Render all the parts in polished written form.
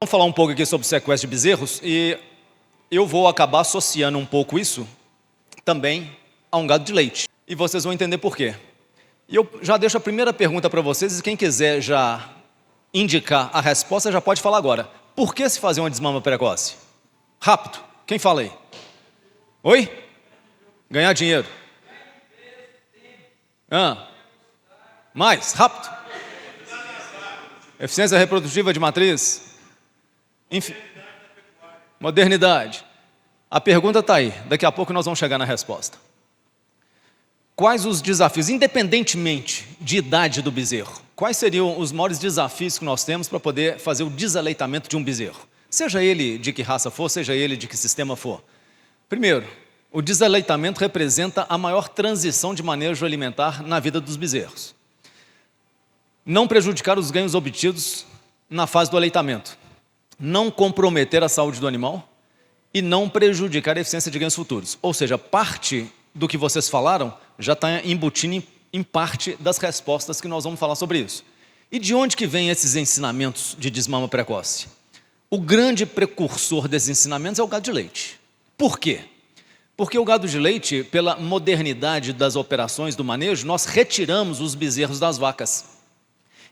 Vamos falar um pouco aqui sobre o sequestro de bezerros e eu vou acabar associando um pouco isso também a um gado de leite. E vocês vão entender por quê. E eu já deixo a primeira pergunta para vocês e quem quiser já indicar a resposta já pode falar agora. Por que se fazer uma desmama precoce? Rápido. Quem fala aí? Oi? Ganhar dinheiro. Mais, rápido. Eficiência reprodutiva de matriz. Enfim. Modernidade. A pergunta está aí. Daqui a pouco nós vamos chegar na resposta. Quais os desafios, independentemente de idade do bezerro, quais seriam os maiores desafios que nós temos para poder fazer o desaleitamento de um bezerro? Seja ele de que raça for, seja ele de que sistema for. Primeiro, o desaleitamento representa a maior transição de manejo alimentar na vida dos bezerros. Não prejudicar os ganhos obtidos na fase do aleitamento. Não comprometer a saúde do animal e não prejudicar a eficiência de ganhos futuros. Ou seja, parte do que vocês falaram já está embutindo em parte das respostas que nós vamos falar sobre isso. E de onde que vêm esses ensinamentos de desmama precoce? O grande precursor desses ensinamentos é o gado de leite. Por quê? Porque o gado de leite, pela modernidade das operações do manejo, nós retiramos os bezerros das vacas.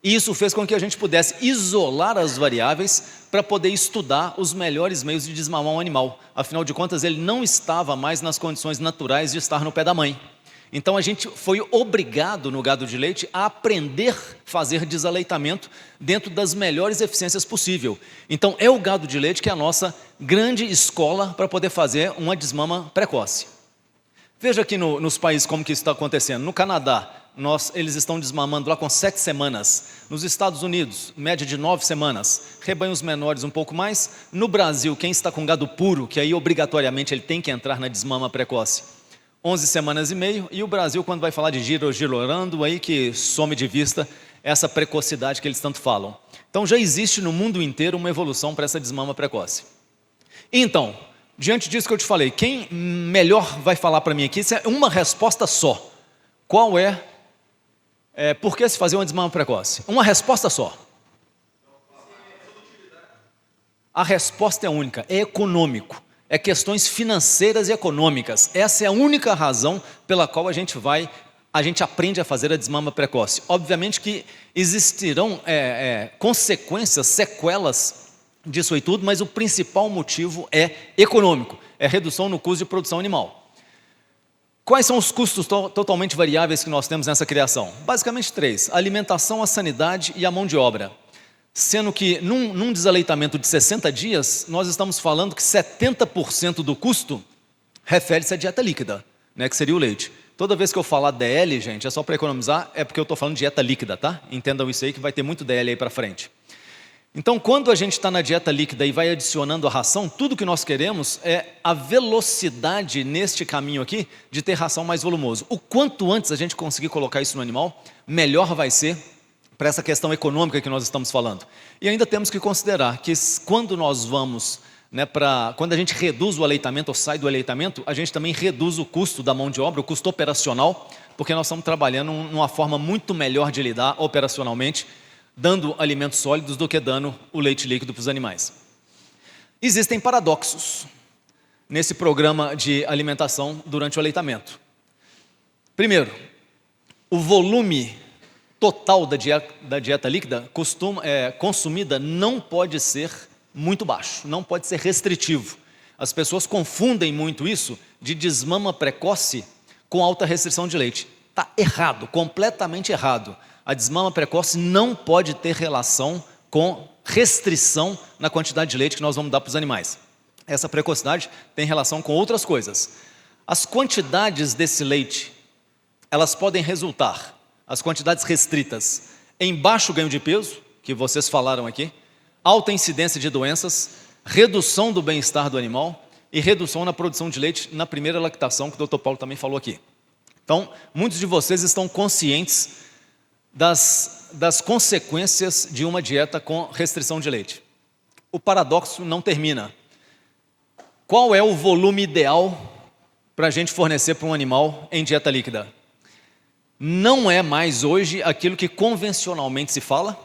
E isso fez com que a gente pudesse isolar as variáveis para poder estudar os melhores meios de desmamar um animal. Afinal de contas, ele não estava mais nas condições naturais de estar no pé da mãe. Então a gente foi obrigado no gado de leite a aprender a fazer desaleitamento dentro das melhores eficiências possível. Então é o gado de leite que é a nossa grande escola para poder fazer uma desmama precoce. Veja aqui nos países como que isso está acontecendo. No Canadá, eles estão desmamando lá com 7 semanas. Nos Estados Unidos, média de 9 semanas. Rebanhos menores um pouco mais. No Brasil, quem está com gado puro, que aí obrigatoriamente ele tem que entrar na desmama precoce, 11 semanas e meio. E o Brasil, quando vai falar de girolando, aí que some de vista essa precocidade que eles tanto falam. Então já existe no mundo inteiro uma evolução para essa desmama precoce. Então, diante disso que eu te falei, quem melhor vai falar para mim aqui, isso é uma resposta só. Qual é? Por que se fazer uma desmama precoce? Uma resposta só. A resposta é única, é econômico. É questões financeiras e econômicas. Essa é a única razão pela qual a gente aprende a fazer a desmama precoce. Obviamente que existirão consequências, sequelas disso aí tudo, mas o principal motivo é econômico, é redução no custo de produção animal. Quais são os custos totalmente variáveis que nós temos nessa criação? Basicamente 3, a alimentação, a sanidade e a mão de obra. Sendo que num desaleitamento de 60 dias, nós estamos falando que 70% do custo refere-se à dieta líquida, né, que seria o leite. Toda vez que eu falar DL, gente, é só para economizar, é porque eu estou falando de dieta líquida, tá? Entendam isso aí que vai ter muito DL aí para frente. Então, quando a gente está na dieta líquida e vai adicionando a ração, tudo que nós queremos é a velocidade neste caminho aqui de ter ração mais volumoso. O quanto antes a gente conseguir colocar isso no animal, melhor vai ser para essa questão econômica que nós estamos falando. E ainda temos que considerar que quando nós vamos, quando a gente reduz o aleitamento ou sai do aleitamento, a gente também reduz o custo da mão de obra, o custo operacional, porque nós estamos trabalhando numa forma muito melhor de lidar operacionalmente, dando alimentos sólidos do que dando o leite líquido para os animais. Existem paradoxos nesse programa de alimentação durante o aleitamento. Primeiro, o volume total da dieta líquida consumida não pode ser muito baixo, não pode ser restritivo. As pessoas confundem muito isso de desmama precoce com alta restrição de leite. Está errado, completamente errado. A desmama precoce não pode ter relação com restrição na quantidade de leite que nós vamos dar para os animais. Essa precocidade tem relação com outras coisas. As quantidades desse leite, elas podem resultar, as quantidades restritas, em baixo ganho de peso, que vocês falaram aqui, alta incidência de doenças, redução do bem-estar do animal e redução na produção de leite na primeira lactação, que o Dr. Paulo também falou aqui. Então, muitos de vocês estão conscientes das consequências de uma dieta com restrição de leite. O paradoxo não termina. Qual é o volume ideal para a gente fornecer para um animal em dieta líquida? Não é mais hoje aquilo que convencionalmente se fala,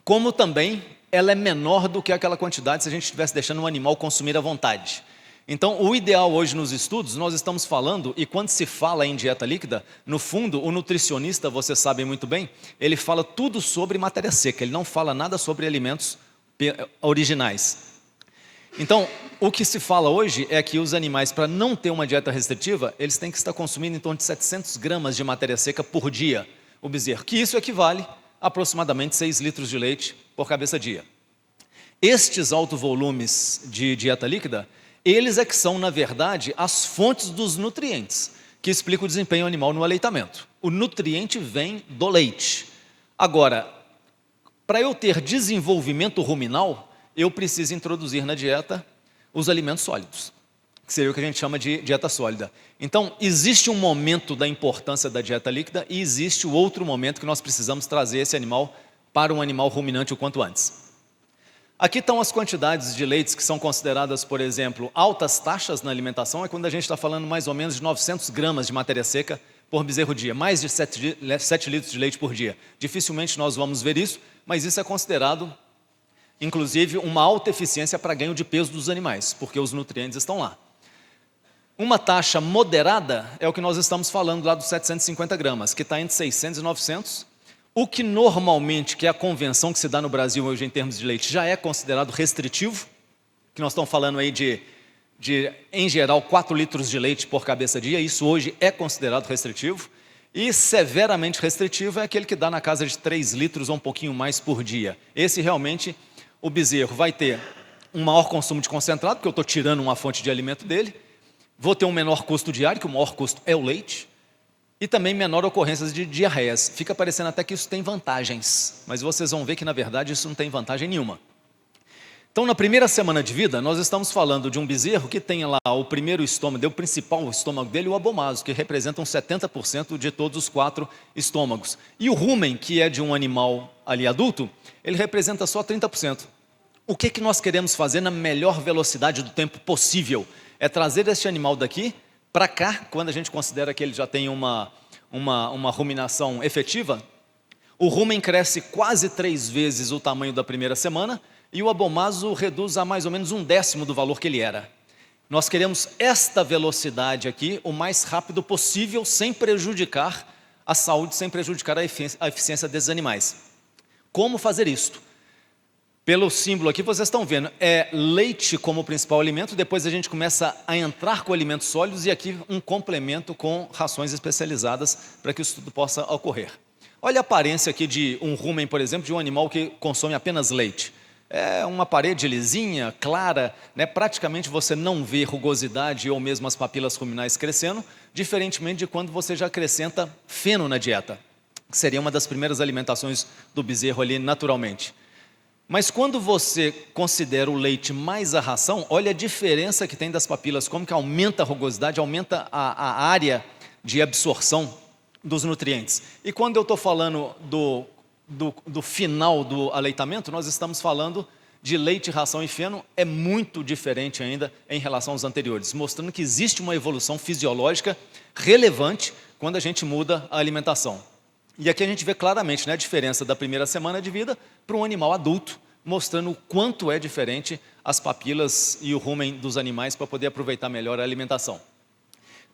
como também ela é menor do que aquela quantidade se a gente estivesse deixando um animal consumir à vontade. Então, o ideal hoje nos estudos, nós estamos falando, e quando se fala em dieta líquida, no fundo, o nutricionista, você sabe muito bem, ele fala tudo sobre matéria seca, ele não fala nada sobre alimentos originais. Então, o que se fala hoje é que os animais, para não ter uma dieta restritiva, eles têm que estar consumindo em torno de 700 gramas de matéria seca por dia, o bezerro, que isso equivale a aproximadamente 6 litros de leite por cabeça dia. Estes altos volumes de dieta líquida, eles é que são, na verdade, as fontes dos nutrientes, que explicam o desempenho animal no aleitamento. O nutriente vem do leite. Agora, para eu ter desenvolvimento ruminal, eu preciso introduzir na dieta os alimentos sólidos, que seria o que a gente chama de dieta sólida. Então, existe um momento da importância da dieta líquida e existe o outro momento que nós precisamos trazer esse animal para um animal ruminante o quanto antes. Aqui estão as quantidades de leites que são consideradas, por exemplo, altas taxas na alimentação, é quando a gente está falando mais ou menos de 900 gramas de matéria seca por bezerro dia, mais de 7 litros de leite por dia. Dificilmente nós vamos ver isso, mas isso é considerado, inclusive, uma alta eficiência para ganho de peso dos animais, porque os nutrientes estão lá. Uma taxa moderada é o que nós estamos falando lá dos 750 gramas, que está entre 600 e 900. O que normalmente, que é a convenção que se dá no Brasil hoje em termos de leite, já é considerado restritivo, que nós estamos falando aí de em geral, 4 litros de leite por cabeça dia, isso hoje é considerado restritivo, e severamente restritivo é aquele que dá na casa de 3 litros ou um pouquinho mais por dia. Esse realmente, o bezerro vai ter um maior consumo de concentrado, porque eu estou tirando uma fonte de alimento dele, vou ter um menor custo diário, que o maior custo é o leite, e também menor ocorrência de diarreias. Fica parecendo até que isso tem vantagens, mas vocês vão ver que na verdade isso não tem vantagem nenhuma. Então, na primeira semana de vida, nós estamos falando de um bezerro que tem lá o primeiro estômago, o principal estômago dele, o abomaso, que representa uns 70% de todos os 4 estômagos. E o rumen, que é de um animal ali adulto, ele representa só 30%. O que nós queremos fazer na melhor velocidade do tempo possível? É trazer este animal daqui para cá, quando a gente considera que ele já tem uma ruminação efetiva. O rumen cresce quase 3 vezes o tamanho da primeira semana, e o abomaso reduz a mais ou menos 1/10 do valor que ele era. Nós queremos esta velocidade aqui o mais rápido possível, sem prejudicar a saúde, sem prejudicar a eficiência desses animais. Como fazer isto? Pelo símbolo aqui, vocês estão vendo, é leite como principal alimento, depois a gente começa a entrar com alimentos sólidos e aqui um complemento com rações especializadas para que isso tudo possa ocorrer. Olha a aparência aqui de um rumen, por exemplo, de um animal que consome apenas leite. É uma parede lisinha, clara, né? Praticamente você não vê rugosidade ou mesmo as papilas ruminais crescendo, diferentemente de quando você já acrescenta feno na dieta, que seria uma das primeiras alimentações do bezerro ali naturalmente. Mas quando você considera o leite mais a ração, olha a diferença que tem das papilas, como que aumenta a rugosidade, aumenta a área de absorção dos nutrientes. E quando eu estou falando do final do aleitamento, nós estamos falando de leite, ração e feno, é muito diferente ainda em relação aos anteriores, mostrando que existe uma evolução fisiológica relevante quando a gente muda a alimentação. E aqui a gente vê claramente, né, a diferença da primeira semana de vida para um animal adulto, mostrando o quanto é diferente as papilas e o rumen dos animais para poder aproveitar melhor a alimentação.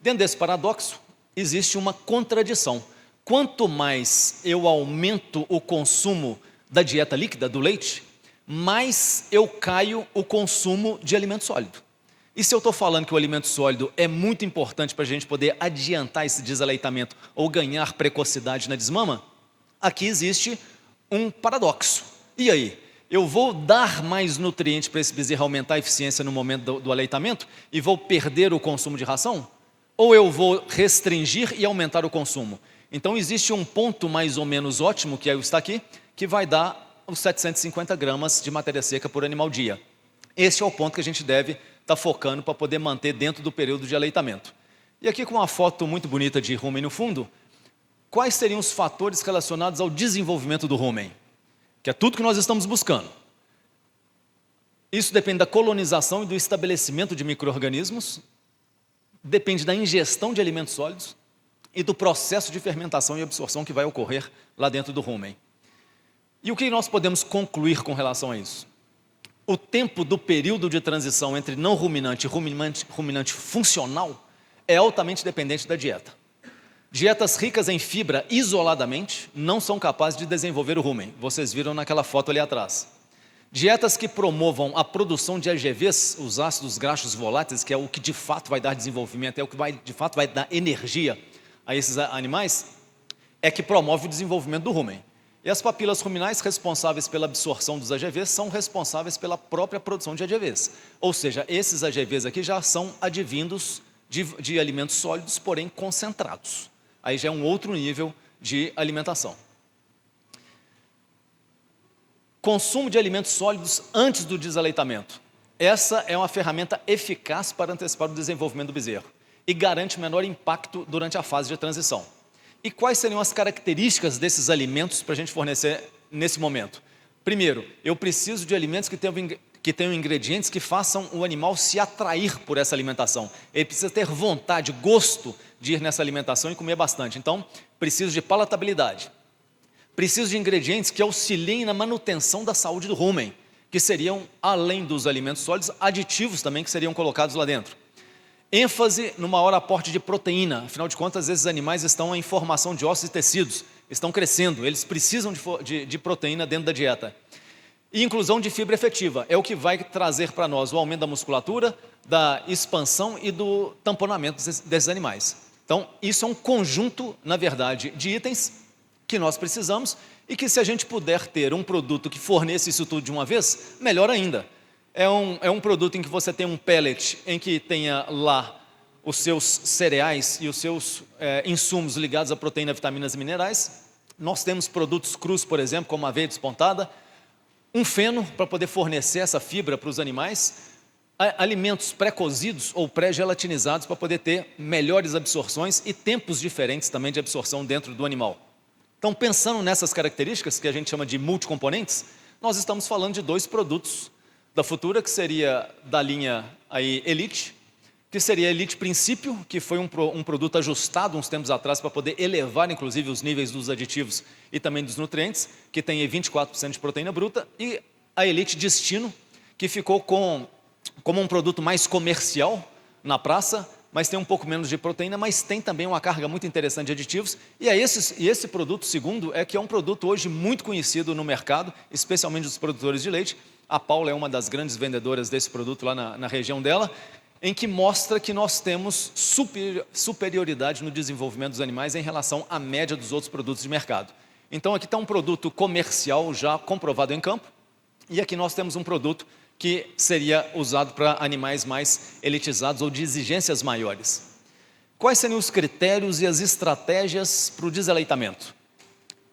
Dentro desse paradoxo, existe uma contradição. Quanto mais eu aumento o consumo da dieta líquida, do leite, mais eu caio o consumo de alimento sólido. E se eu estou falando que o alimento sólido é muito importante para a gente poder adiantar esse desaleitamento ou ganhar precocidade na desmama, aqui existe um paradoxo. E aí? Eu vou dar mais nutrientes para esse bezerro aumentar a eficiência no momento do aleitamento e vou perder o consumo de ração? Ou eu vou restringir e aumentar o consumo? Então existe um ponto mais ou menos ótimo, que está aqui, que vai dar os 750 gramas de matéria seca por animal dia. Esse é o ponto que a gente deve estar focando para poder manter dentro do período de aleitamento. E aqui com uma foto muito bonita de rumen no fundo, quais seriam os fatores relacionados ao desenvolvimento do rumen? Que é tudo que nós estamos buscando. Isso depende da colonização e do estabelecimento de micro-organismos, depende da ingestão de alimentos sólidos e do processo de fermentação e absorção que vai ocorrer lá dentro do rumen. E o que nós podemos concluir com relação a isso? O tempo do período de transição entre não ruminante e ruminante funcional é altamente dependente da dieta. Dietas ricas em fibra isoladamente não são capazes de desenvolver o rumen. Vocês viram naquela foto ali atrás. Dietas que promovam a produção de AGVs, os ácidos graxos voláteis, que é o que de fato vai dar desenvolvimento, é o que de fato vai dar energia a esses animais, é que promove o desenvolvimento do rumen. E as papilas ruminais responsáveis pela absorção dos AGVs são responsáveis pela própria produção de AGVs. Ou seja, esses AGVs aqui já são advindos de alimentos sólidos, porém concentrados. Aí já é um outro nível de alimentação. Consumo de alimentos sólidos antes do desaleitamento. Essa é uma ferramenta eficaz para antecipar o desenvolvimento do bezerro e garante menor impacto durante a fase de transição. E quais seriam as características desses alimentos para a gente fornecer nesse momento? Primeiro, eu preciso de alimentos que tenham ingredientes que façam o animal se atrair por essa alimentação. Ele precisa ter vontade, gosto de ir nessa alimentação e comer bastante. Então, preciso de palatabilidade. Preciso de ingredientes que auxiliem na manutenção da saúde do rumen, que seriam, além dos alimentos sólidos, aditivos também que seriam colocados lá dentro. ênfase no maior aporte de proteína, afinal de contas, esses animais estão em formação de ossos e tecidos, estão crescendo, eles precisam de proteína dentro da dieta. E inclusão de fibra efetiva, é o que vai trazer para nós o aumento da musculatura, da expansão e do tamponamento desses animais. Então, isso é um conjunto, na verdade, de itens que nós precisamos e que, se a gente puder ter um produto que forneça isso tudo de uma vez, melhor ainda. É um produto em que você tem um pellet, em que tenha lá os seus cereais e os seus insumos ligados a proteína, vitaminas e minerais. Nós temos produtos crus, por exemplo, como aveia despontada, um feno para poder fornecer essa fibra para os animais, alimentos pré-cozidos ou pré-gelatinizados para poder ter melhores absorções e tempos diferentes também de absorção dentro do animal. Então, pensando nessas características que a gente chama de multicomponentes, nós estamos falando de dois produtos da Futura, que seria da linha aí Elite, que seria Elite Princípio, que foi um produto ajustado uns tempos atrás para poder elevar, inclusive, os níveis dos aditivos e também dos nutrientes, que tem 24% de proteína bruta, e a Elite Destino, que ficou como um produto mais comercial na praça, mas tem um pouco menos de proteína, mas tem também uma carga muito interessante de aditivos, e esse produto, segundo, é que é um produto hoje muito conhecido no mercado, especialmente dos produtores de leite. A Paula é uma das grandes vendedoras desse produto lá na região dela, em que mostra que nós temos superioridade no desenvolvimento dos animais em relação à média dos outros produtos de mercado. Então aqui está um produto comercial já comprovado em campo, e aqui nós temos um produto que seria usado para animais mais elitizados ou de exigências maiores. Quais seriam os critérios e as estratégias para o desaleitamento?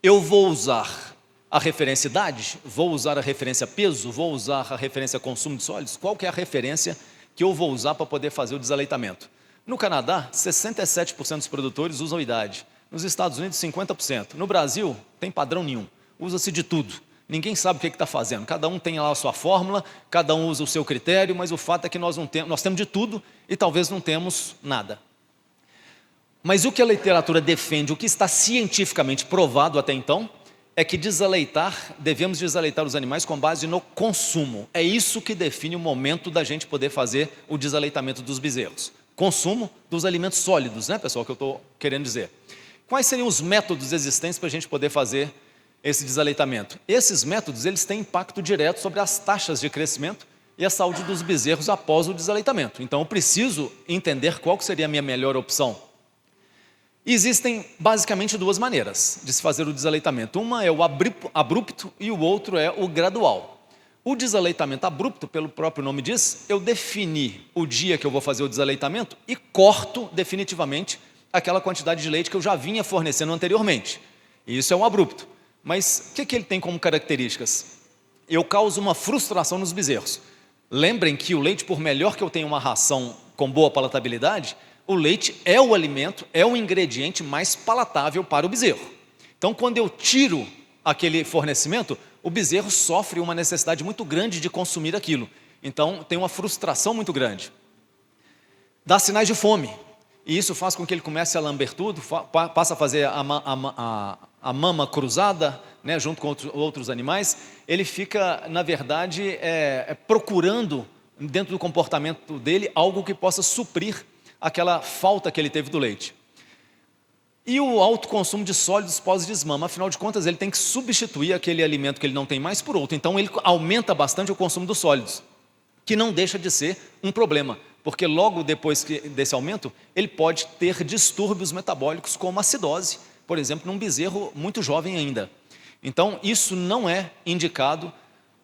Eu vou usar a referência idade, vou usar a referência peso, vou usar a referência consumo de sólidos? Qual que é a referência que eu vou usar para poder fazer o desaleitamento? No Canadá, 67% dos produtores usam idade. Nos Estados Unidos, 50%. No Brasil, tem padrão nenhum. Usa-se de tudo. Ninguém sabe o que está fazendo. Cada um tem lá a sua fórmula, cada um usa o seu critério, mas o fato é que nós temos de tudo e talvez não temos nada. Mas o que a literatura defende, o que está cientificamente provado até então, é que devemos desaleitar os animais com base no consumo. É isso que define o momento da gente poder fazer o desaleitamento dos bezerros. Consumo dos alimentos sólidos, né, pessoal, que eu estou querendo dizer. Quais seriam os métodos existentes para a gente poder fazer esse desaleitamento? Esses métodos, eles têm impacto direto sobre as taxas de crescimento e a saúde dos bezerros após o desaleitamento. Então, eu preciso entender qual seria a minha melhor opção. Existem basicamente duas maneiras de se fazer o desaleitamento. Uma é o abrupto e o outro é o gradual. O desaleitamento abrupto, pelo próprio nome diz, eu defini o dia que eu vou fazer o desaleitamento e corto definitivamente aquela quantidade de leite que eu já vinha fornecendo anteriormente. E isso é um abrupto. Mas o que ele tem como características? Eu causo uma frustração nos bezerros. Lembrem que o leite, por melhor que eu tenha uma ração com boa palatabilidade, o leite é o alimento, é o ingrediente mais palatável para o bezerro. Então, quando eu tiro aquele fornecimento, o bezerro sofre uma necessidade muito grande de consumir aquilo. Então, tem uma frustração muito grande. Dá sinais de fome. E isso faz com que ele comece a lamber tudo, passa a fazer a mama cruzada, né, junto com outros animais, ele fica, na verdade, procurando, dentro do comportamento dele, algo que possa suprir aquela falta que ele teve do leite. E o alto consumo de sólidos pós-desmama, afinal de contas, ele tem que substituir aquele alimento que ele não tem mais por outro. Então, ele aumenta bastante o consumo dos sólidos, que não deixa de ser um problema, porque logo depois desse aumento, ele pode ter distúrbios metabólicos como acidose, por exemplo, num bezerro muito jovem ainda. Então, isso não é indicado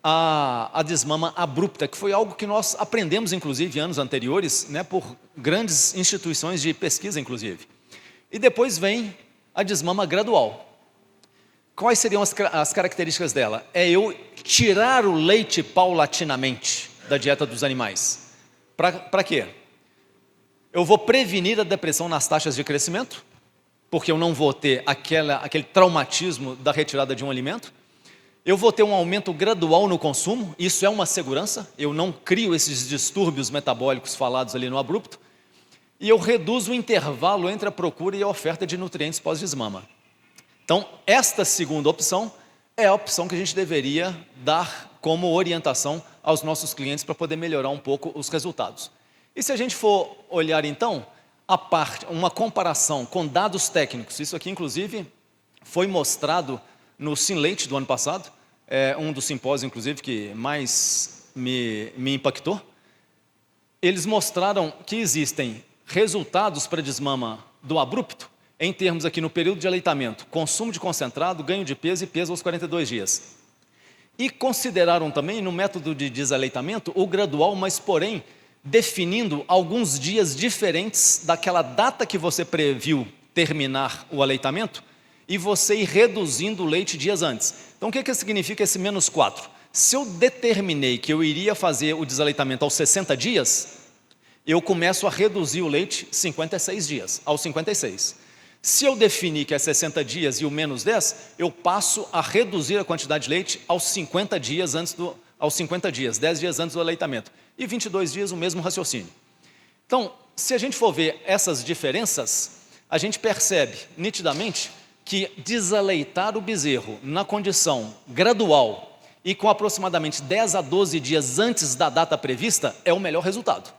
a desmama abrupta, que foi algo que nós aprendemos, inclusive, em anos anteriores, né, por grandes instituições de pesquisa, inclusive. E depois vem a desmama gradual. Quais seriam as características dela? É eu tirar o leite paulatinamente da dieta dos animais. Para quê? Eu vou prevenir a depressão nas taxas de crescimento, porque eu não vou ter aquele traumatismo da retirada de um alimento. Eu vou ter um aumento gradual no consumo, isso é uma segurança, eu não crio esses distúrbios metabólicos falados ali no abrupto. E eu reduzo o intervalo entre a procura e a oferta de nutrientes pós-desmama. Então, esta segunda opção é a opção que a gente deveria dar como orientação aos nossos clientes para poder melhorar um pouco os resultados. E se a gente for olhar, então, uma comparação com dados técnicos, isso aqui, inclusive, foi mostrado no SimLeite do ano passado, um dos simpósios, inclusive, que mais me impactou. Eles mostraram que existem resultados para desmama do abrupto, em termos aqui no período de aleitamento, consumo de concentrado, ganho de peso e peso aos 42 dias. E consideraram também, no método de desaleitamento, o gradual, mas porém, definindo alguns dias diferentes daquela data que você previu terminar o aleitamento, e você ir reduzindo o leite dias antes. Então, o que significa esse -4? Se eu determinei que eu iria fazer o desaleitamento aos 60 dias, eu começo a reduzir o leite 56 dias, aos 56. Se eu definir que é 60 dias e o -10, eu passo a reduzir a quantidade de leite aos 50 dias, aos 50 dias, 10 dias antes do aleitamento. E 22 dias o mesmo raciocínio. Então, se a gente for ver essas diferenças, a gente percebe nitidamente que desaleitar o bezerro na condição gradual e com aproximadamente 10 a 12 dias antes da data prevista é o melhor resultado.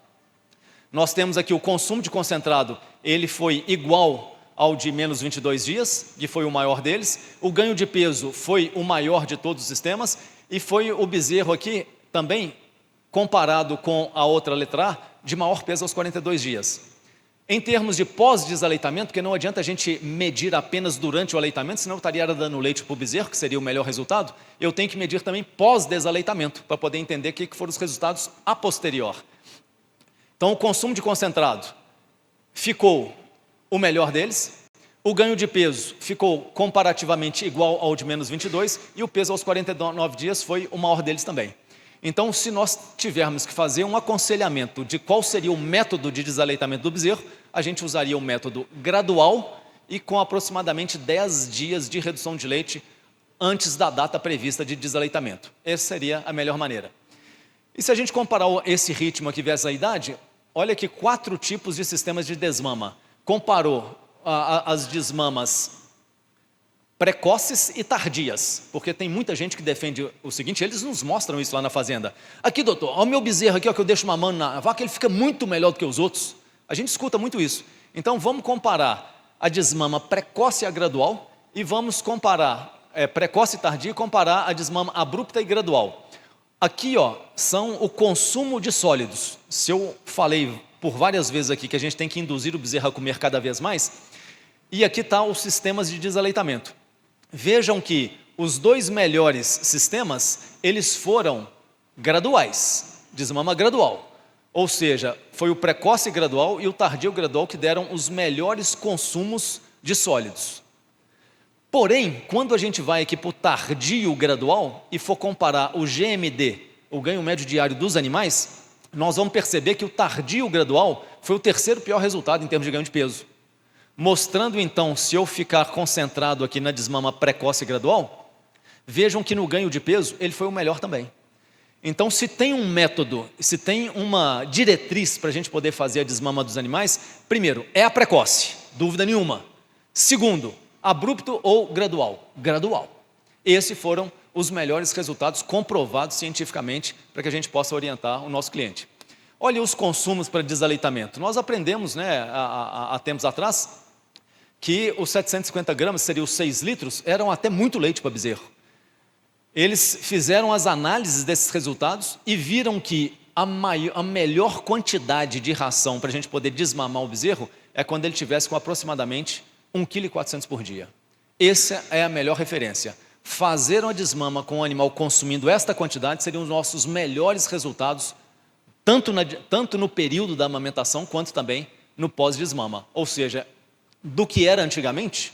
Nós temos aqui o consumo de concentrado, ele foi igual ao de -22 dias, que foi o maior deles. O ganho de peso foi o maior de todos os sistemas e foi o bezerro aqui também, comparado com a outra letra A, de maior peso aos 42 dias. Em termos de pós-desaleitamento, porque não adianta a gente medir apenas durante o aleitamento, senão eu estaria dando leite para o bezerro, que seria o melhor resultado, eu tenho que medir também pós-desaleitamento, para poder entender o que foram os resultados a posterior. Então, o consumo de concentrado ficou o melhor deles, o ganho de peso ficou comparativamente igual ao de -22 e o peso aos 49 dias foi o maior deles também. Então, se nós tivermos que fazer um aconselhamento de qual seria o método de desaleitamento do bezerro, a gente usaria o método gradual e com aproximadamente 10 dias de redução de leite antes da data prevista de desaleitamento. Essa seria a melhor maneira. E se a gente comparar esse ritmo aqui versus a idade, olha aqui 4 tipos de sistemas de desmama. Comparou as desmamas precoces e tardias, porque tem muita gente que defende o seguinte, eles nos mostram isso lá na fazenda. Aqui, doutor, olha o meu bezerro aqui, ó, que eu deixo mamando na vaca, ele fica muito melhor do que os outros. A gente escuta muito isso. Então, vamos comparar a desmama precoce e a gradual, e vamos comparar precoce e tardia, e comparar a desmama abrupta e gradual. Aqui, ó, são o consumo de sólidos. Se eu falei por várias vezes aqui que a gente tem que induzir o bezerro a comer cada vez mais, e aqui está os sistemas de desaleitamento. Vejam que os 2 melhores sistemas, eles foram graduais, desmama gradual. Ou seja, foi o precoce gradual e o tardio gradual que deram os melhores consumos de sólidos. Porém, quando a gente vai aqui para o tardio gradual e for comparar o GMD, o ganho médio diário dos animais, nós vamos perceber que o tardio gradual foi o 3º pior resultado em termos de ganho de peso. Mostrando então, se eu ficar concentrado aqui na desmama precoce gradual, vejam que no ganho de peso ele foi o melhor também. Então, se tem um método, se tem uma diretriz para a gente poder fazer a desmama dos animais, primeiro, é a precoce, dúvida nenhuma. Segundo, abrupto ou gradual? Gradual. Esses foram os melhores resultados comprovados cientificamente para que a gente possa orientar o nosso cliente. Olha os consumos para desaleitamento. Nós aprendemos, há tempos atrás, que os 750 gramas, seriam os 6 litros, eram até muito leite para bezerro. Eles fizeram as análises desses resultados e viram que a melhor quantidade de ração para a gente poder desmamar o bezerro é quando ele tivesse com aproximadamente 1,4 kg por dia. Essa é a melhor referência. Fazer uma desmama com o animal consumindo esta quantidade seriam os nossos melhores resultados, tanto no período da amamentação, quanto também no pós-desmama. Ou seja, do que era antigamente,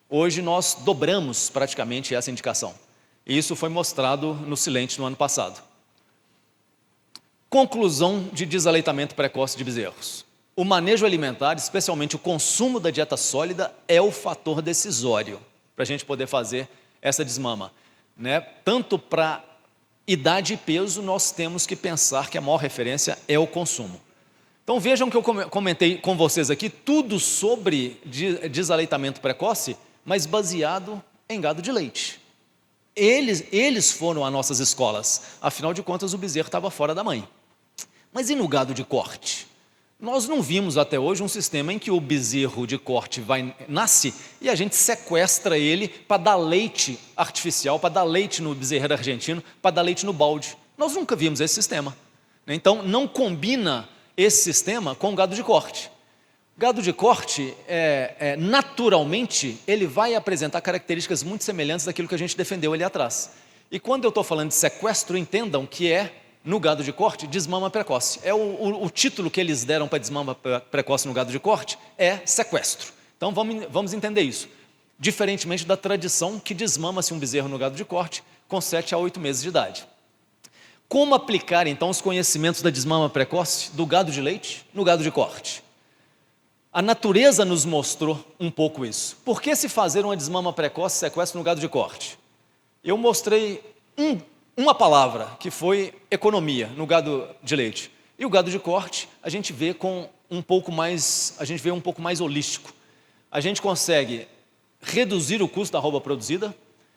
hoje nós dobramos praticamente essa indicação. E isso foi mostrado no Silente no ano passado. Conclusão de desaleitamento precoce de bezerros. O manejo alimentar, especialmente o consumo da dieta sólida, é o fator decisório para a gente poder fazer essa desmama. Tanto para idade e peso, nós temos que pensar que a maior referência é o consumo. Então vejam que eu comentei com vocês aqui tudo sobre desaleitamento precoce, mas baseado em gado de leite. Eles foram às nossas escolas, afinal de contas o bezerro estava fora da mãe. Mas e no gado de corte? Nós não vimos até hoje um sistema em que o bezerro de corte nasce e a gente sequestra ele para dar leite artificial, para dar leite no bezerro argentino, para dar leite no balde. Nós nunca vimos esse sistema. Então não combina esse sistema com o gado de corte. Gado de corte, naturalmente, ele vai apresentar características muito semelhantes daquilo que a gente defendeu ali atrás. E quando eu estou falando de sequestro, entendam que no gado de corte, desmama precoce. O título que eles deram para desmama precoce no gado de corte é sequestro. Então vamos entender isso. Diferentemente da tradição que desmama-se um bezerro no gado de corte com 7 a 8 meses de idade. Como aplicar então os conhecimentos da desmama precoce do gado de leite no gado de corte? A natureza nos mostrou um pouco isso. Por que se fazer uma desmama precoce sequestro no gado de corte? Eu mostrei uma palavra, que foi economia, no gado de leite. E o gado de corte, a gente vê um pouco mais holístico. A gente consegue reduzir o custo da arroba produzida,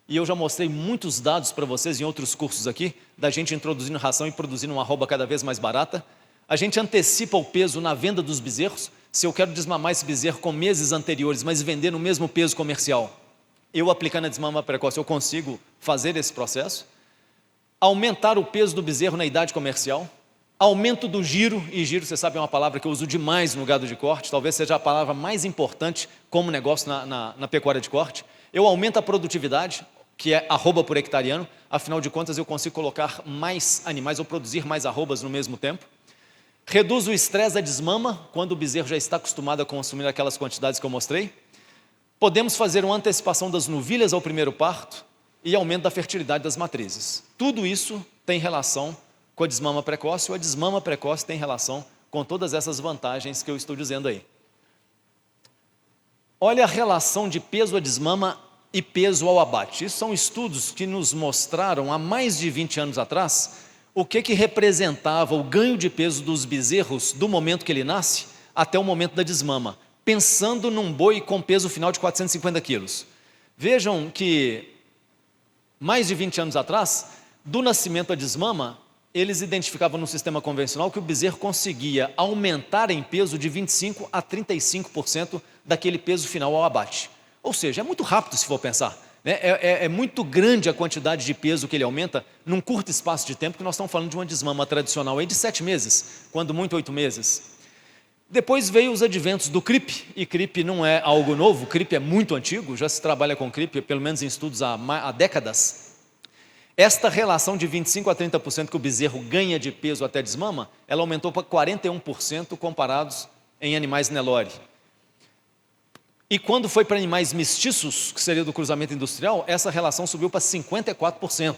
e eu já mostrei muitos dados para vocês em outros cursos aqui, da gente introduzindo ração e produzindo uma arroba cada vez mais barata. A gente antecipa o peso na venda dos bezerros. Se eu quero desmamar esse bezerro com meses anteriores, mas vender no mesmo peso comercial, eu aplicando a desmama precoce, eu consigo fazer esse processo. Aumentar o peso do bezerro na idade comercial, aumento do giro, e giro, você sabe, é uma palavra que eu uso demais no gado de corte, talvez seja a palavra mais importante como negócio na pecuária de corte. Eu aumento a produtividade, que é arroba por hectareano, afinal de contas eu consigo colocar mais animais ou produzir mais arrobas no mesmo tempo. Reduz o estresse da desmama, quando o bezerro já está acostumado a consumir aquelas quantidades que eu mostrei. Podemos fazer uma antecipação das novilhas ao primeiro parto, e aumento da fertilidade das matrizes. Tudo isso tem relação com a desmama precoce, ou a desmama precoce tem relação com todas essas vantagens que eu estou dizendo aí. Olha a relação de peso à desmama e peso ao abate. Isso são estudos que nos mostraram há mais de 20 anos atrás o que representava o ganho de peso dos bezerros do momento que ele nasce até o momento da desmama, pensando num boi com peso final de 450 quilos. Vejam que mais de 20 anos atrás, do nascimento à desmama, eles identificavam no sistema convencional que o bezerro conseguia aumentar em peso de 25% a 35% daquele peso final ao abate. Ou seja, é muito rápido se for pensar. É muito grande a quantidade de peso que ele aumenta num curto espaço de tempo, que nós estamos falando de uma desmama tradicional aí de 7 meses, quando muito 8 meses. Depois veio os adventos do CRIP, e CRIP não é algo novo, CRIP é muito antigo, já se trabalha com CRIP, pelo menos em estudos há décadas. Esta relação de 25% a 30% que o bezerro ganha de peso até desmama, ela aumentou para 41% comparados em animais Nelore. E quando foi para animais mestiços, que seria do cruzamento industrial, essa relação subiu para 54%.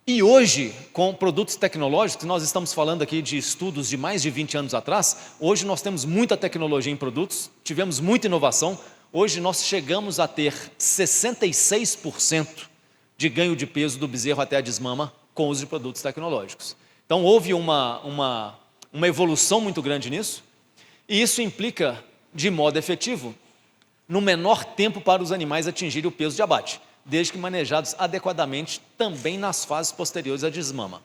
E hoje, com produtos tecnológicos, nós estamos falando aqui de estudos de mais de 20 anos atrás, hoje nós temos muita tecnologia em produtos, tivemos muita inovação, hoje nós chegamos a ter 66% de ganho de peso do bezerro até a desmama com o uso de produtos tecnológicos. Então houve uma evolução muito grande nisso, e isso implica, de modo efetivo, no menor tempo para os animais atingirem o peso de abate. desde que manejados adequadamente também nas fases posteriores à desmama.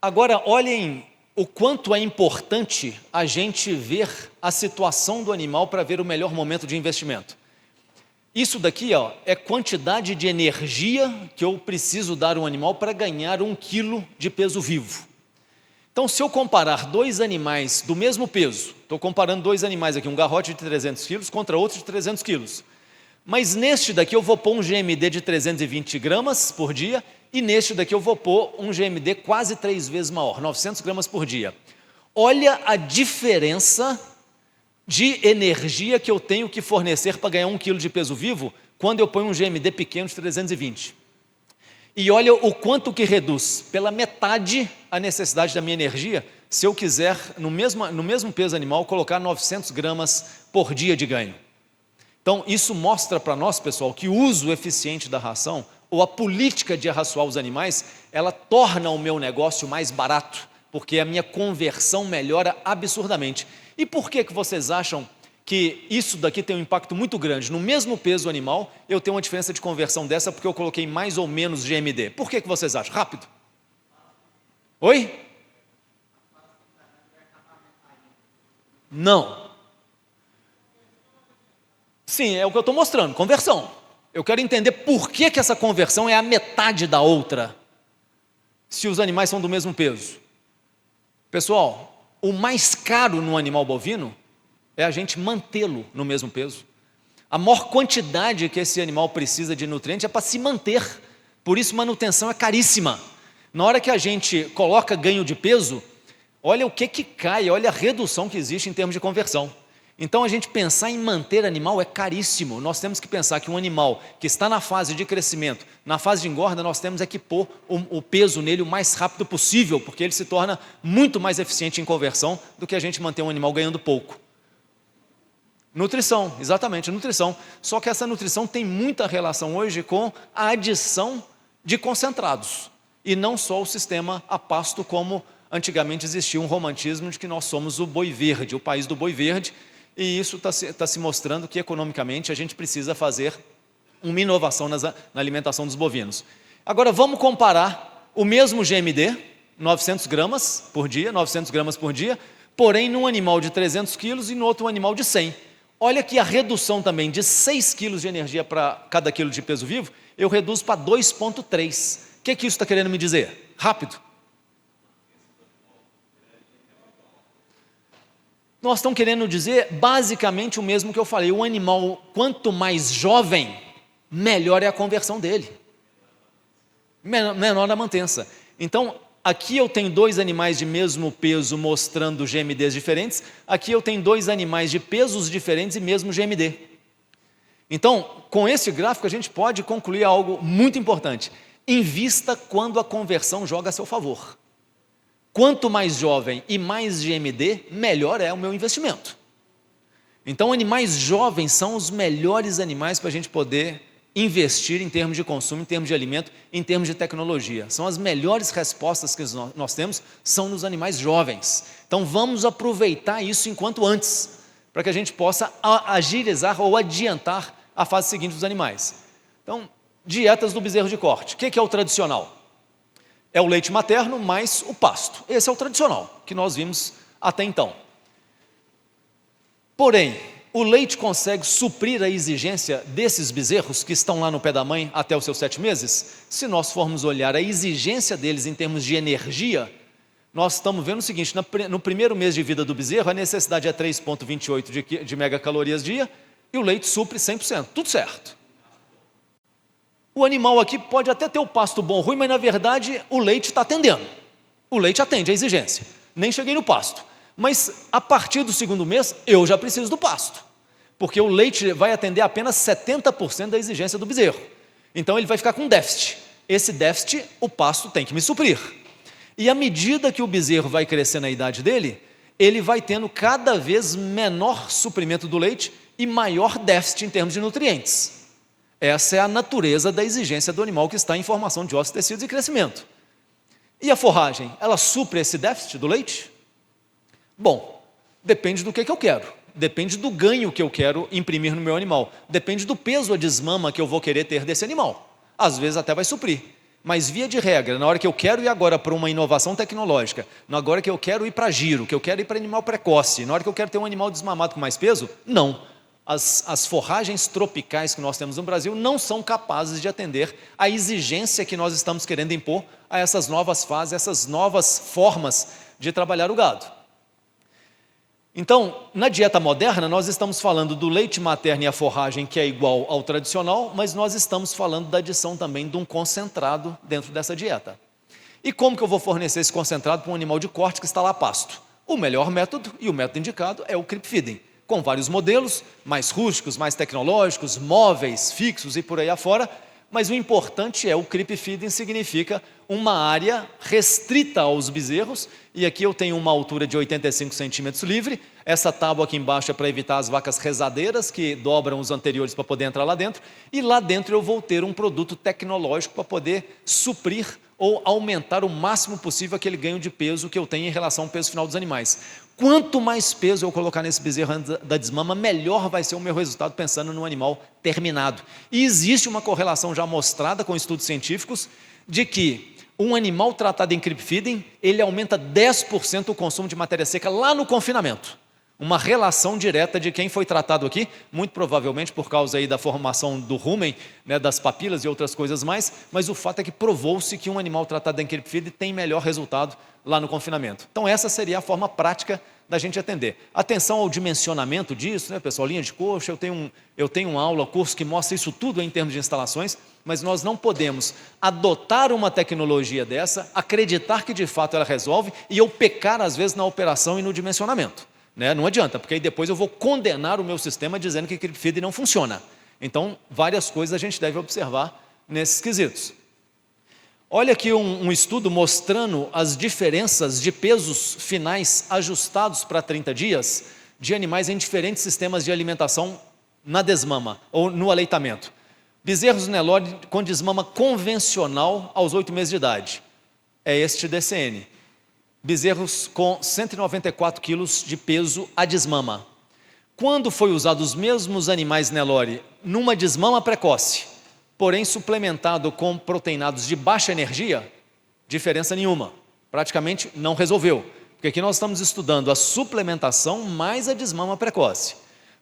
Agora, olhem o quanto é importante a gente ver a situação do animal para ver o melhor momento de investimento. Isso daqui é quantidade de energia que eu preciso dar a um animal para ganhar 1 quilo de peso vivo. Então, se eu comparar dois animais do mesmo peso, estou comparando dois animais aqui, um garrote de 300 quilos contra outro de 300 quilos. Mas neste daqui eu vou pôr um GMD de 320 gramas por dia e neste daqui eu vou pôr um GMD quase 3 vezes maior, 900 gramas por dia. Olha a diferença de energia que eu tenho que fornecer para ganhar 1 quilo de peso vivo quando eu ponho um GMD pequeno de 320. E olha o quanto que reduz pela metade a necessidade da minha energia se eu quiser, no mesmo peso animal, colocar 900 gramas por dia de ganho. Então, isso mostra para nós, pessoal, que o uso eficiente da ração, ou a política de arraçoar os animais, ela torna o meu negócio mais barato, porque a minha conversão melhora absurdamente. E por que vocês acham que isso daqui tem um impacto muito grande? No mesmo peso animal, eu tenho uma diferença de conversão dessa porque eu coloquei mais ou menos GMD. Por que vocês acham? Rápido. Oi? Não. Sim, é o que eu estou mostrando, conversão. Eu quero entender por que essa conversão é a metade da outra, se os animais são do mesmo peso. Pessoal, o mais caro no animal bovino é a gente mantê-lo no mesmo peso. A maior quantidade que esse animal precisa de nutrientes é para se manter, por isso manutenção é caríssima. Na hora que a gente coloca ganho de peso, olha o que cai, olha a redução que existe em termos de conversão. Então a gente pensar em manter animal é caríssimo. Nós temos que pensar que um animal que está na fase de crescimento, na fase de engorda, nós temos que pôr o peso nele o mais rápido possível, porque ele se torna muito mais eficiente em conversão do que a gente manter um animal ganhando pouco. Nutrição, exatamente, nutrição. Só que essa nutrição tem muita relação hoje com a adição de concentrados, e não só o sistema a pasto, como antigamente existia um romantismo de que nós somos o boi verde, o país do boi verde, e isso está se mostrando que economicamente a gente precisa fazer uma inovação na alimentação dos bovinos. Agora vamos comparar o mesmo GMD, 900 gramas por dia, porém num animal de 300 quilos e no outro animal de 100. Olha que a redução também de 6 quilos de energia para cada quilo de peso vivo, eu reduzo para 2,3. O que isso está querendo me dizer? Rápido. Nós estamos querendo dizer basicamente o mesmo que eu falei. O animal, quanto mais jovem, melhor é a conversão dele. Menor a mantença. Então, aqui eu tenho dois animais de mesmo peso mostrando GMDs diferentes. Aqui eu tenho dois animais de pesos diferentes e mesmo GMD. Então, com esse gráfico a gente pode concluir algo muito importante. Invista quando a conversão joga a seu favor. Quanto mais jovem e mais GMD, melhor é o meu investimento. Então, animais jovens são os melhores animais para a gente poder investir em termos de consumo, em termos de alimento, em termos de tecnologia. São as melhores respostas que nós temos, são nos animais jovens. Então, vamos aproveitar isso enquanto antes, para que a gente possa agilizar ou adiantar a fase seguinte dos animais. Então, dietas do bezerro de corte. O que é o tradicional? É o leite materno mais o pasto. Esse é o tradicional, que nós vimos até então. Porém, o leite consegue suprir a exigência desses bezerros que estão lá no pé da mãe até os seus 7 meses? Se nós formos olhar a exigência deles em termos de energia, nós estamos vendo o seguinte: no primeiro mês de vida do bezerro, a necessidade é 3,28 de megacalorias dia, e o leite supre 100%, tudo certo. O animal aqui pode até ter o pasto bom ou ruim, mas na verdade o leite está atendendo. O leite atende a exigência. Nem cheguei no pasto. Mas a partir do 2º mês, eu já preciso do pasto. Porque o leite vai atender apenas 70% da exigência do bezerro. Então ele vai ficar com déficit. Esse déficit, o pasto tem que me suprir. E à medida que o bezerro vai crescer na idade dele, ele vai tendo cada vez menor suprimento do leite e maior déficit em termos de nutrientes. Essa é a natureza da exigência do animal que está em formação de ossos, tecidos e crescimento. E a forragem, ela supre esse déficit do leite? Bom, depende do que eu quero. Depende do ganho que eu quero imprimir no meu animal. Depende do peso a desmama que eu vou querer ter desse animal. Às vezes até vai suprir. Mas via de regra, na hora que eu quero ir agora para uma inovação tecnológica, na hora que eu quero ir para giro, que eu quero ir para animal precoce, na hora que eu quero ter um animal desmamado com mais peso, não. As forragens tropicais que nós temos no Brasil não são capazes de atender à exigência que nós estamos querendo impor a essas novas fases, essas novas formas de trabalhar o gado. Então, na dieta moderna, nós estamos falando do leite materno e a forragem, que é igual ao tradicional, mas nós estamos falando da adição também de um concentrado dentro dessa dieta. E como que eu vou fornecer esse concentrado para um animal de corte que está lá a pasto? O melhor método, e o método indicado, é o creep feeding, com vários modelos, mais rústicos, mais tecnológicos, móveis, fixos e por aí afora, mas o importante é o creep feeding significa uma área restrita aos bezerros, e aqui eu tenho uma altura de 85 centímetros livre, essa tábua aqui embaixo é para evitar as vacas rezadeiras, que dobram os anteriores para poder entrar lá dentro, e lá dentro eu vou ter um produto tecnológico para poder suprir ou aumentar o máximo possível aquele ganho de peso que eu tenho em relação ao peso final dos animais. Quanto mais peso eu colocar nesse bezerro antes da desmama, melhor vai ser o meu resultado pensando no animal terminado. E existe uma correlação já mostrada com estudos científicos de que um animal tratado em creep feeding, ele aumenta 10% o consumo de matéria seca lá no confinamento. Uma relação direta de quem foi tratado aqui, muito provavelmente por causa aí da formação do rumen, né, das papilas e outras coisas mais, mas o fato é que provou-se que um animal tratado em creep feeding tem melhor resultado lá no confinamento. Então essa seria a forma prática da gente atender. Atenção ao dimensionamento disso, né, pessoal, linha de coxa, eu tenho uma aula, curso que mostra isso tudo em termos de instalações, mas nós não podemos adotar uma tecnologia dessa, acreditar que de fato ela resolve e eu pecar às vezes na operação e no dimensionamento. Não adianta, porque aí depois eu vou condenar o meu sistema dizendo que creep feeding não funciona. Então, várias coisas a gente deve observar nesses quesitos. Olha aqui um estudo mostrando as diferenças de pesos finais ajustados para 30 dias de animais em diferentes sistemas de alimentação na desmama ou no aleitamento. Bezerros Nelore com desmama convencional aos 8 meses de idade. É este DCN. Bezerros com 194 quilos de peso a desmama. Quando foi usado os mesmos animais Nelore numa desmama precoce, porém suplementado com proteinados de baixa energia, diferença nenhuma, praticamente não resolveu, porque aqui nós estamos estudando a suplementação mais a desmama precoce.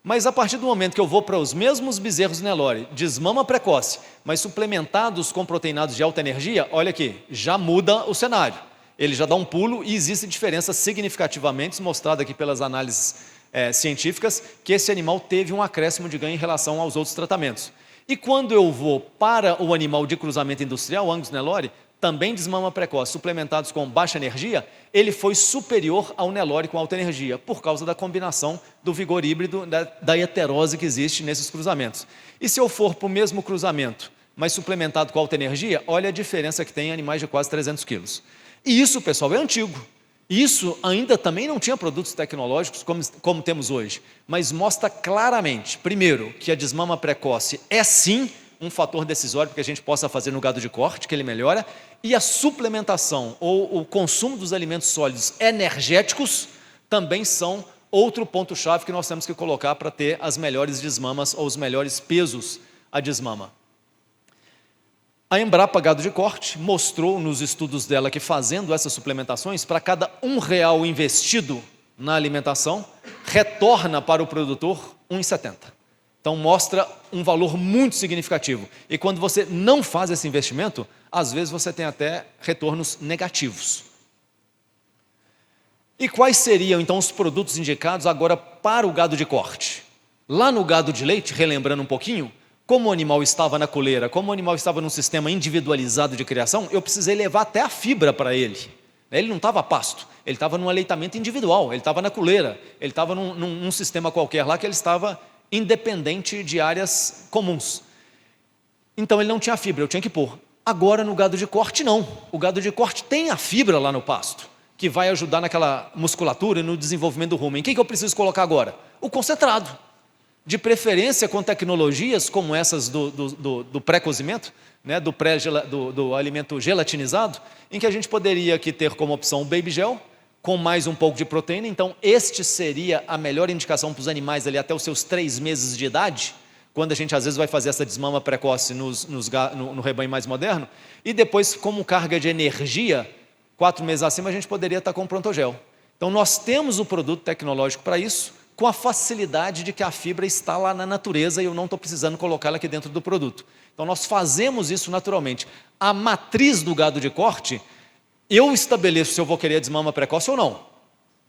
Mas a partir do momento que eu vou para os mesmos bezerros Nelore, desmama precoce, mas suplementados com proteinados de alta energia, olha aqui, já muda o cenário. Ele já dá um pulo e existe diferença significativamente, mostrada aqui pelas análises científicas, que esse animal teve um acréscimo de ganho em relação aos outros tratamentos. E quando eu vou para o animal de cruzamento industrial, Angus Nelore, também desmama precoce, suplementados com baixa energia, ele foi superior ao Nelore com alta energia, por causa da combinação do vigor híbrido, da heterose que existe nesses cruzamentos. E se eu for para o mesmo cruzamento, mas suplementado com alta energia, olha a diferença que tem em animais de quase 300 quilos. E isso, pessoal, é antigo. Isso ainda também não tinha produtos tecnológicos como temos hoje, mas mostra claramente, primeiro, que a desmama precoce é sim um fator decisório para que a gente possa fazer no gado de corte, que ele melhora, e a suplementação ou o consumo dos alimentos sólidos energéticos também são outro ponto-chave que nós temos que colocar para ter as melhores desmamas ou os melhores pesos a desmama. A Embrapa Gado de Corte mostrou nos estudos dela que fazendo essas suplementações, para cada R$1 investido na alimentação, retorna para o produtor R$1,70. Então mostra um valor muito significativo. E quando você não faz esse investimento, às vezes você tem até retornos negativos. E quais seriam então os produtos indicados agora para o gado de corte? Lá no gado de leite, relembrando um pouquinho, como o animal estava na coleira, como o animal estava num sistema individualizado de criação, eu precisei levar até a fibra para ele. Ele não estava a pasto, ele estava num aleitamento individual, ele estava na coleira, ele estava num sistema qualquer lá que ele estava independente de áreas comuns. Então ele não tinha fibra, eu tinha que pôr. Agora no gado de corte não, o gado de corte tem a fibra lá no pasto, que vai ajudar naquela musculatura e no desenvolvimento do rumen. O que eu preciso colocar agora? O concentrado. De preferência com tecnologias como essas do pré-cozimento, né, do alimento gelatinizado, em que a gente poderia aqui ter como opção o baby gel, com mais um pouco de proteína. Então, este seria a melhor indicação para os animais ali até os seus 3 meses de idade, quando a gente às vezes vai fazer essa desmama precoce no rebanho mais moderno. E depois, como carga de energia, 4 meses acima, a gente poderia estar com o Prontogel. Então, nós temos o produto tecnológico para isso, com a facilidade de que a fibra está lá na natureza e eu não estou precisando colocá-la aqui dentro do produto. Então, nós fazemos isso naturalmente. A matriz do gado de corte, eu estabeleço se eu vou querer a desmama precoce ou não,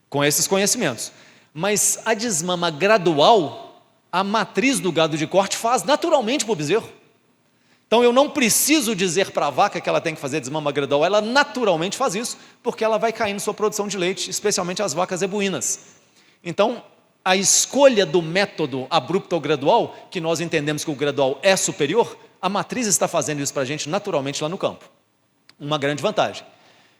com esses conhecimentos. Mas a desmama gradual, a matriz do gado de corte faz naturalmente para o bezerro. Então, eu não preciso dizer para a vaca que ela tem que fazer desmama gradual, ela naturalmente faz isso, porque ela vai caindo sua produção de leite, especialmente as vacas ebuínas. Então, a escolha do método abrupto ou gradual, que nós entendemos que o gradual é superior, a matriz está fazendo isso para a gente naturalmente lá no campo. Uma grande vantagem.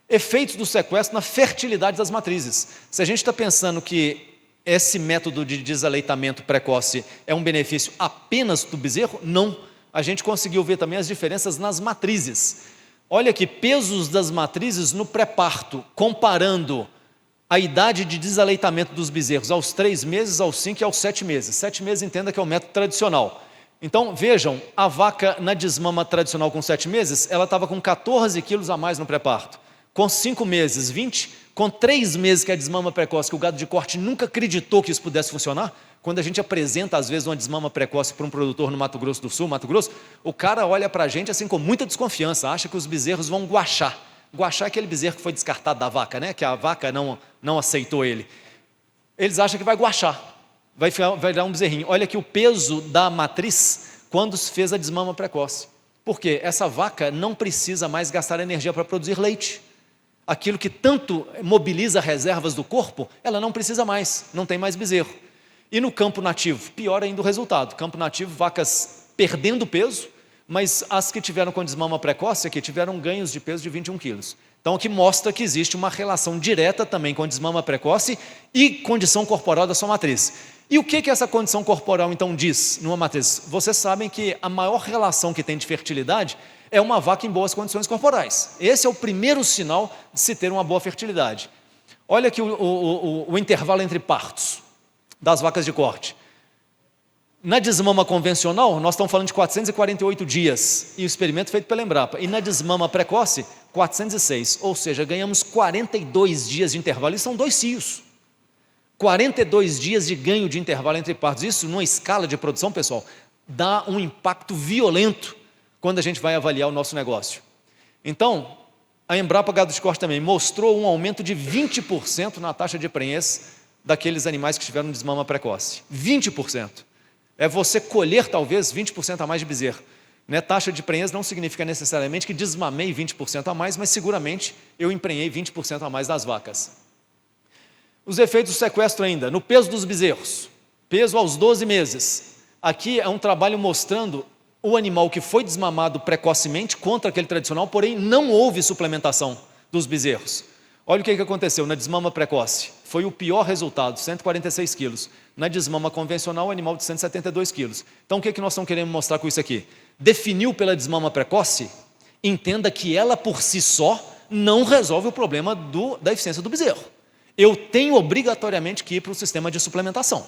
Efeitos do sequestro na fertilidade das matrizes. Se a gente está pensando que esse método de desaleitamento precoce é um benefício apenas do bezerro, não. A gente conseguiu ver também as diferenças nas matrizes. Olha aqui, pesos das matrizes no pré-parto, comparando a idade de desaleitamento dos bezerros aos 3 meses, aos 5 e aos 7 meses. 7 meses entenda que é o método tradicional. Então, vejam, a vaca na desmama tradicional com 7 meses, ela estava com 14 quilos a mais no pré-parto. Com 5 meses, 20. Com 3 meses, que é a desmama precoce, que o gado de corte nunca acreditou que isso pudesse funcionar. Quando a gente apresenta, às vezes, uma desmama precoce para um produtor no Mato Grosso do Sul, Mato Grosso, o cara olha para a gente assim com muita desconfiança, acha que os bezerros vão guachar. Guachar é aquele bezerro que foi descartado da vaca, né? Que a vaca não aceitou ele. Eles acham que vai guachar, vai dar um bezerrinho. Olha aqui o peso da matriz quando se fez a desmama precoce. Por quê? Essa vaca não precisa mais gastar energia para produzir leite. Aquilo que tanto mobiliza reservas do corpo, ela não precisa mais, não tem mais bezerro. E no campo nativo, pior ainda o resultado. Campo nativo, vacas perdendo peso, mas as que tiveram com desmama precoce aqui tiveram ganhos de peso de 21 quilos. Então, o que mostra que existe uma relação direta também com desmama precoce e condição corporal da sua matriz. E o que essa condição corporal, então, diz numa matriz? Vocês sabem que a maior relação que tem de fertilidade é uma vaca em boas condições corporais. Esse é o primeiro sinal de se ter uma boa fertilidade. Olha aqui o intervalo entre partos das vacas de corte. Na desmama convencional, nós estamos falando de 448 dias, e o experimento feito pela Embrapa. E na desmama precoce, 406, ou seja, ganhamos 42 dias de intervalo. Isso são 2 cios. 42 dias de ganho de intervalo entre partos. Isso, numa escala de produção, pessoal, dá um impacto violento quando a gente vai avaliar o nosso negócio. Então, a Embrapa Gado de Corte também mostrou um aumento de 20% na taxa de prenhez daqueles animais que tiveram desmama precoce. 20%. É você colher, talvez, 20% a mais de bezerro. Né? Taxa de prenhez não significa necessariamente que desmamei 20% a mais, mas seguramente eu emprenhei 20% a mais das vacas. Os efeitos do sequestro ainda, no peso dos bezerros. Peso aos 12 meses. Aqui é um trabalho mostrando o animal que foi desmamado precocemente contra aquele tradicional, porém não houve suplementação dos bezerros. Olha o que aconteceu na desmama precoce. Foi o pior resultado, 146 quilos. Na desmama convencional, animal de 172 quilos. Então, o que nós estamos querendo mostrar com isso aqui? Definiu pela desmama precoce, entenda que ela por si só não resolve o problema da eficiência do bezerro. Eu tenho obrigatoriamente que ir para o sistema de suplementação.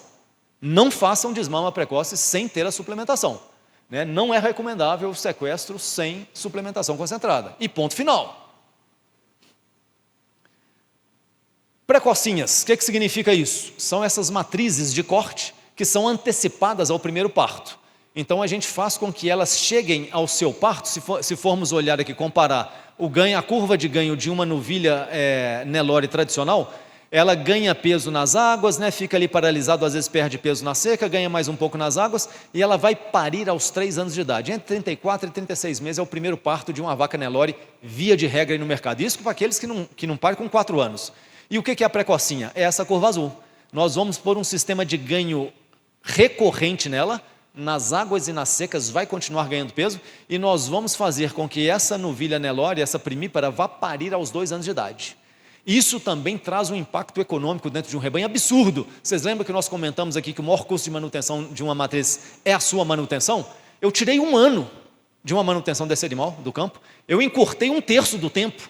Não façam desmama precoce sem ter a suplementação. Né? Não é recomendável o sequestro sem suplementação concentrada. E ponto final. Precocinhas, o que significa isso? São essas matrizes de corte que são antecipadas ao primeiro parto. Então, a gente faz com que elas cheguem ao seu parto, se formos olhar aqui, comparar a curva de ganho de uma novilha Nelore tradicional, ela ganha peso nas águas, né, fica ali paralisado, às vezes perde peso na seca, ganha mais um pouco nas águas, e ela vai parir aos 3 anos de idade. Entre 34 e 36 meses é o primeiro parto de uma vaca Nelore, via de regra aí no mercado. Isso para aqueles que não param com 4 anos. E o que é a precocinha? É essa curva azul. Nós vamos pôr um sistema de ganho recorrente nela, nas águas e nas secas vai continuar ganhando peso, e nós vamos fazer com que essa novilha Nelore, essa primípara, vá parir aos 2 anos de idade. Isso também traz um impacto econômico dentro de um rebanho absurdo. Vocês lembram que nós comentamos aqui que o maior custo de manutenção de uma matriz é a sua manutenção? Eu tirei 1 ano de uma manutenção desse animal do campo, eu encurtei 1/3 do tempo.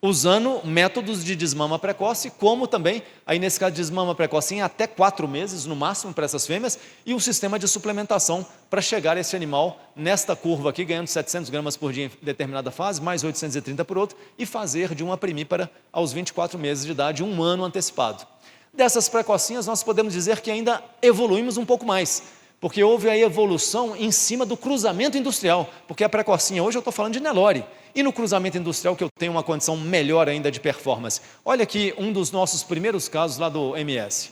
usando métodos de desmama precoce, como também, aí nesse caso, desmama precoce em até 4 meses, no máximo, para essas fêmeas, e um sistema de suplementação para chegar esse animal nesta curva aqui, ganhando 700 gramas por dia em determinada fase, mais 830 por outra, e fazer de uma primípara aos 24 meses de idade, 1 ano antecipado. Dessas precocinhas, nós podemos dizer que ainda evoluímos um pouco mais, porque houve a evolução em cima do cruzamento industrial, porque a precocinha, hoje eu estou falando de Nelore, e no cruzamento industrial que eu tenho uma condição melhor ainda de performance. Olha aqui um dos nossos primeiros casos lá do MS.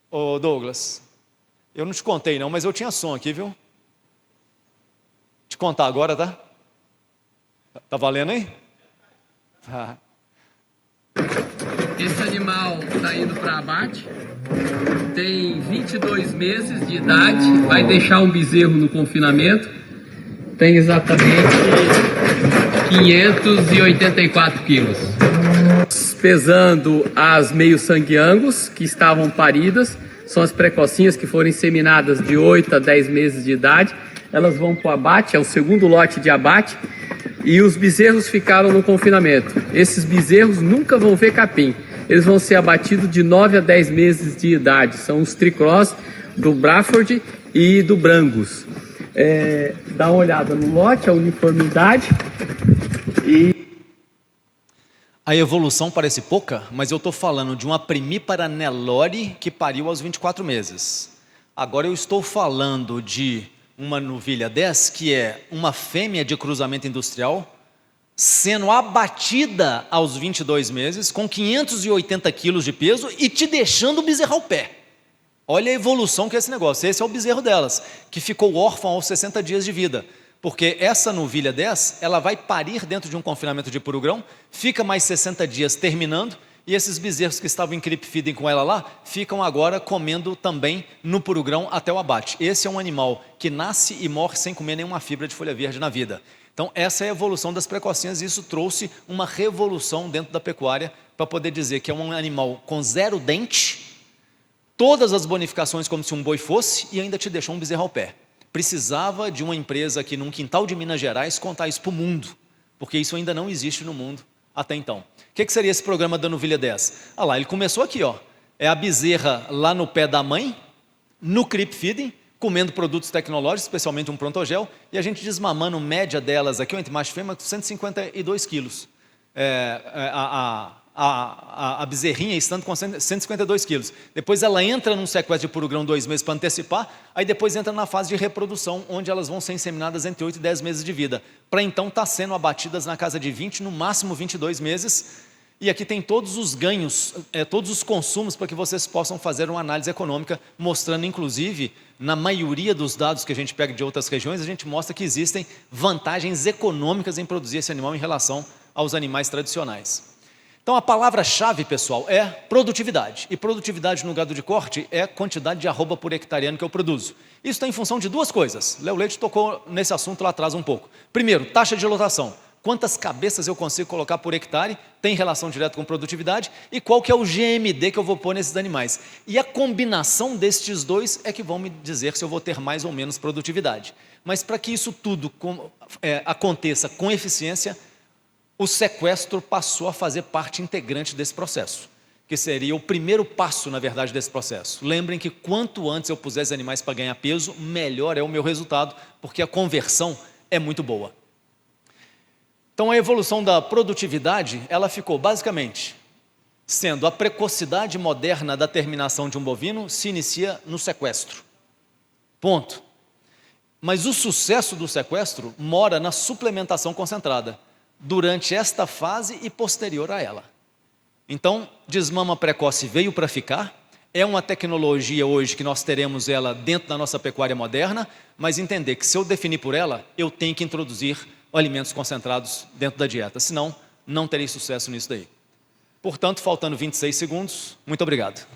Ô Douglas, eu não te contei não, mas eu tinha som aqui, viu? Te contar agora, tá? Tá valendo aí? Tá. Esse animal está indo para abate, tem 22 meses de idade, vai deixar um bezerro no confinamento, tem exatamente 584 quilos. Pesando as meio-sangue angus, que estavam paridas, são as precocinhas que foram inseminadas de 8 a 10 meses de idade, elas vão para o abate, é o segundo lote de abate, e os bezerros ficaram no confinamento. Esses bezerros nunca vão ver capim. Eles vão ser abatidos de 9 a 10 meses de idade. São os tricross do Braford e do Brangus. Dá uma olhada no lote, a uniformidade. A evolução parece pouca, mas eu estou falando de uma primípara Nelore que pariu aos 24 meses. Agora eu estou falando de uma novilha 10, que é uma fêmea de cruzamento industrial, sendo abatida aos 22 meses, com 580 quilos de peso e te deixando o bezerro ao pé. Olha a evolução que é esse negócio. Esse é o bezerro delas, que ficou órfão aos 60 dias de vida. Porque essa novilha 10, ela vai parir dentro de um confinamento de puro grão, fica mais 60 dias terminando, e esses bezerros que estavam em creep feeding com ela lá, ficam agora comendo também no puro grão até o abate. Esse é um animal que nasce e morre sem comer nenhuma fibra de folha verde na vida. Então essa é a evolução das precocinhas, e isso trouxe uma revolução dentro da pecuária, para poder dizer que é um animal com 0 dente, todas as bonificações como se um boi fosse, e ainda te deixou um bezerro ao pé. Precisava de uma empresa aqui num quintal de Minas Gerais contar isso para o mundo, porque isso ainda não existe no mundo até então. O que seria esse programa da novilha 10? Ah lá, ele começou aqui, ó. É a bezerra lá no pé da mãe, no creep feeding, comendo produtos tecnológicos, especialmente um Prontogel, e a gente desmamando média delas aqui, entre macho e fêmea, com 152 quilos. A bezerrinha estando com 152 quilos. Depois ela entra num sequestro de puro grão 2 meses para antecipar, aí depois entra na fase de reprodução, onde elas vão ser inseminadas entre 8 e 10 meses de vida, para então estar sendo abatidas na casa de 20, no máximo 22 meses, e aqui tem todos os ganhos, todos os consumos, para que vocês possam fazer uma análise econômica, mostrando inclusive, na maioria dos dados que a gente pega de outras regiões, a gente mostra que existem vantagens econômicas em produzir esse animal em relação aos animais tradicionais. Então a palavra-chave, pessoal, é produtividade. E produtividade no gado de corte é a quantidade de arroba por hectare ano que eu produzo. Isso está em função de duas coisas. Léo Leite tocou nesse assunto lá atrás um pouco. Primeiro, taxa de lotação. Quantas cabeças eu consigo colocar por hectare, tem relação direta com produtividade, e qual que é o GMD que eu vou pôr nesses animais. E a combinação destes dois é que vão me dizer se eu vou ter mais ou menos produtividade. Mas para que isso tudo aconteça com eficiência, o sequestro passou a fazer parte integrante desse processo, que seria o primeiro passo, na verdade, desse processo. Lembrem que quanto antes eu pusesse animais para ganhar peso, melhor é o meu resultado, porque a conversão é muito boa. Então a evolução da produtividade, ela ficou basicamente sendo a precocidade moderna da terminação de um bovino se inicia no sequestro. Ponto. Mas o sucesso do sequestro mora na suplementação concentrada, durante esta fase e posterior a ela. Então, desmama precoce veio para ficar, é uma tecnologia hoje que nós teremos ela dentro da nossa pecuária moderna, mas entender que se eu definir por ela, eu tenho que introduzir alimentos concentrados dentro da dieta, senão não terei sucesso nisso daí. Portanto, faltando 26 segundos, muito obrigado.